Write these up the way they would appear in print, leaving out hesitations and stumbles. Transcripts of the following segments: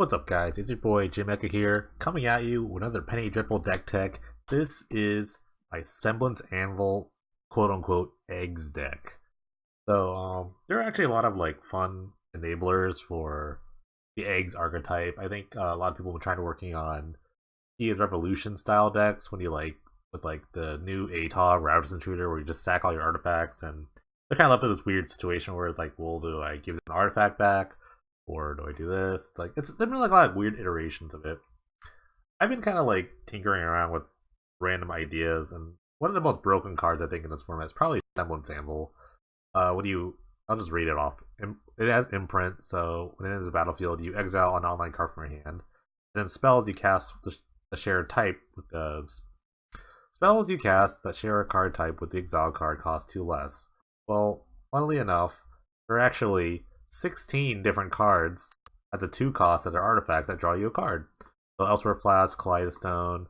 What's up, guys? It's your boy J-Mecha here, coming at you with another Penny Dreadful deck tech. This is my Semblance Anvil, quote-unquote, eggs deck. So, there are actually a lot of fun enablers for the eggs archetype. I think a lot of people have tried working on Tia's Revolution style decks when you with the new ATOG Ravage Intruder, where you just sack all your artifacts, and they're kind of left in this weird situation where it's like, well, do I give an artifact back? Or do I do this? It's been a lot of weird iterations of it. I've been kind of tinkering around with random ideas, and one of the most broken cards I think in this format is probably Semblance Anvil. I'll just read it off. It has imprint, so when it enters the battlefield, you exile an online card from your hand. And then spells you cast with the shared type with the spells you cast that share a card type with the exile card cost 2 less. Well, funnily enough, there are actually 16 different cards at the 2 cost that are artifacts that draw you a card. So Elsewhere Flask, Kaleidostone,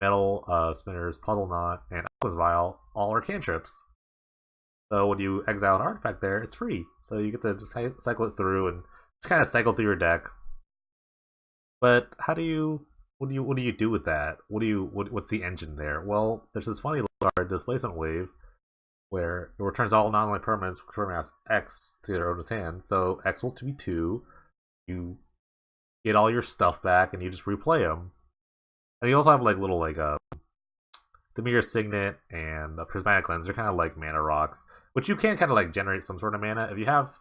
Metal Spinners, Puzzle Knot, and Aqua's Vial all are cantrips. So when you exile an artifact there, it's free. So you get to just cycle it through and just kind of cycle through your deck. But what do you do with that? What's the engine there? Well, there's this funny little card, Displacement Wave, where it returns all non-land permanents which as X to their owner's hand. So X will be 2. You get all your stuff back and you just replay them. And you also have little Dimir Signet and Prismatic Lens. They're kind of like mana rocks, which you can kind of generate some sort of mana. If you have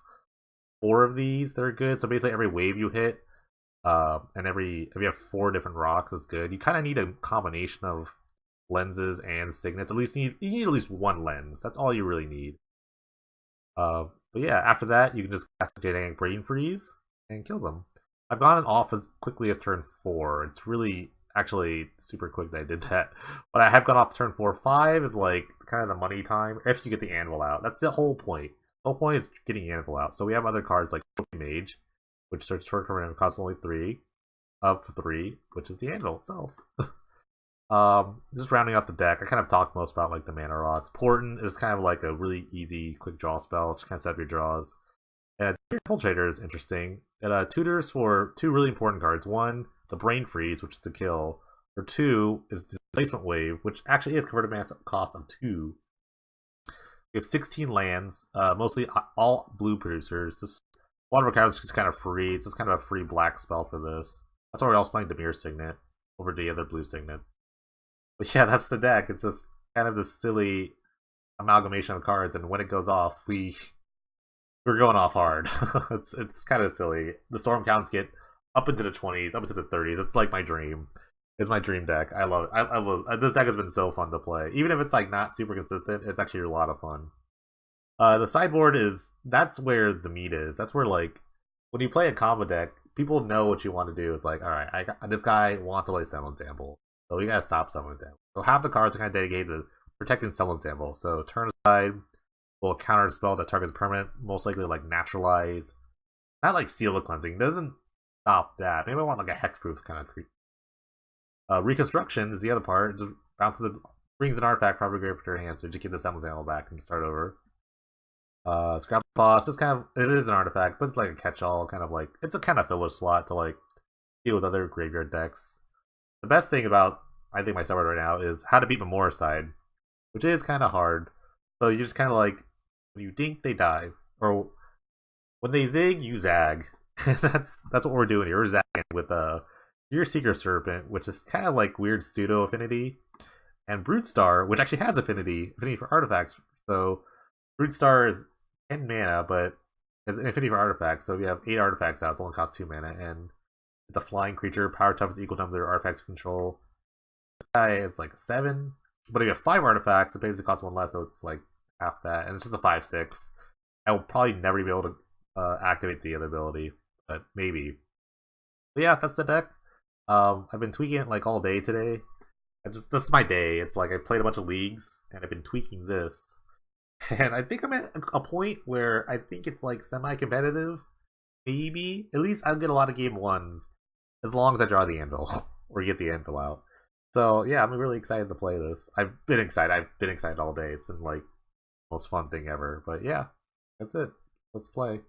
4 of these, they're good. So basically every wave you hit, and if you have 4 different rocks, is good. You kind of need a combination of lenses and signets. At least you need at least 1 lens. That's all you really need. But yeah, after that you can just cast Gigantic Brain Freeze and kill them. I've gotten off as quickly as turn 4. It's really actually super quick that I did that. But I have gone off turn 4. 5 is kind of the money time if you get the Anvil out. That's the whole point. The whole point is getting the Anvil out. So we have other cards like Mage, which searches for a command costs only 3 of 3, which is the Anvil itself. Just rounding out the deck, I kind of talked most about the mana rocks. Portent is kind of a really easy, quick draw spell. Just kind of set up your draws. And Infiltrator is interesting. It tutors for 2 really important cards. 1, the Brain Freeze, which is to kill. Or 2 is Displacement Wave, which actually is converted mana cost of 2. We have 16 lands, mostly all blue producers. This one of our cards is just kind of free. It's just kind of a free black spell for this. That's why we're also playing Dimir Signet over the other blue signets. But yeah, that's the deck. It's just kind of this silly amalgamation of cards, and when it goes off, we're going off hard. it's kind of silly. The storm counts get up into the 20s, up into the 30s. It's my dream. It's my dream deck. I love it. I love this deck. Has been so fun to play. Even if it's not super consistent, it's actually a lot of fun. The sideboard that's where the meat is. That's where when you play a combo deck, people know what you want to do. It's alright, this guy wants to play Semblance Anvil. So we gotta stop Semblance Anvil. So half the cards are kind of dedicated to protecting Semblance Anvil. So turn aside will counter a spell that targets permanent, most likely Naturalize. Not Seal the Cleansing. It doesn't stop that. Maybe I want a hexproof kind of creep. Reconstruction is the other part. It just brings an artifact from your grave to your hand, so just get the Semblance Anvil back and start over. Scrap Claws, just kind of, it is an artifact, but it's a catch-all, kind of it's a kind of filler slot to deal with other graveyard decks. The best thing about, I think, my sideboard right now is how to beat Memoricide, which is kind of hard. So you just kind of when you dink, they dive. Or when they zig, you zag. that's what we're doing here. We're zagging with your Seeker Serpent, which is kind of weird pseudo affinity. And Brute Star, which actually has affinity for artifacts. So Brute Star is 10 mana, but it's an affinity for artifacts. So if you have 8 artifacts out, it's only costs 2 mana. And it's a flying creature, power toughness equal to number of artifacts you control. This guy is 7, but if you have 5 artifacts, it basically costs 1 less, so it's half that, and it's just a 5/6. I will probably never be able to activate the other ability, but maybe. But yeah, that's the deck. I've been tweaking it all day today. This is my day. It's I played a bunch of leagues, and I've been tweaking this, and I think I'm at a point where I think it's semi-competitive. Maybe at least I'll get a lot of game 1s. As long as I draw the Anvil or get the Anvil out. So yeah, I'm really excited to play this. I've been excited all day. It's been the most fun thing ever. But yeah, that's it. Let's play.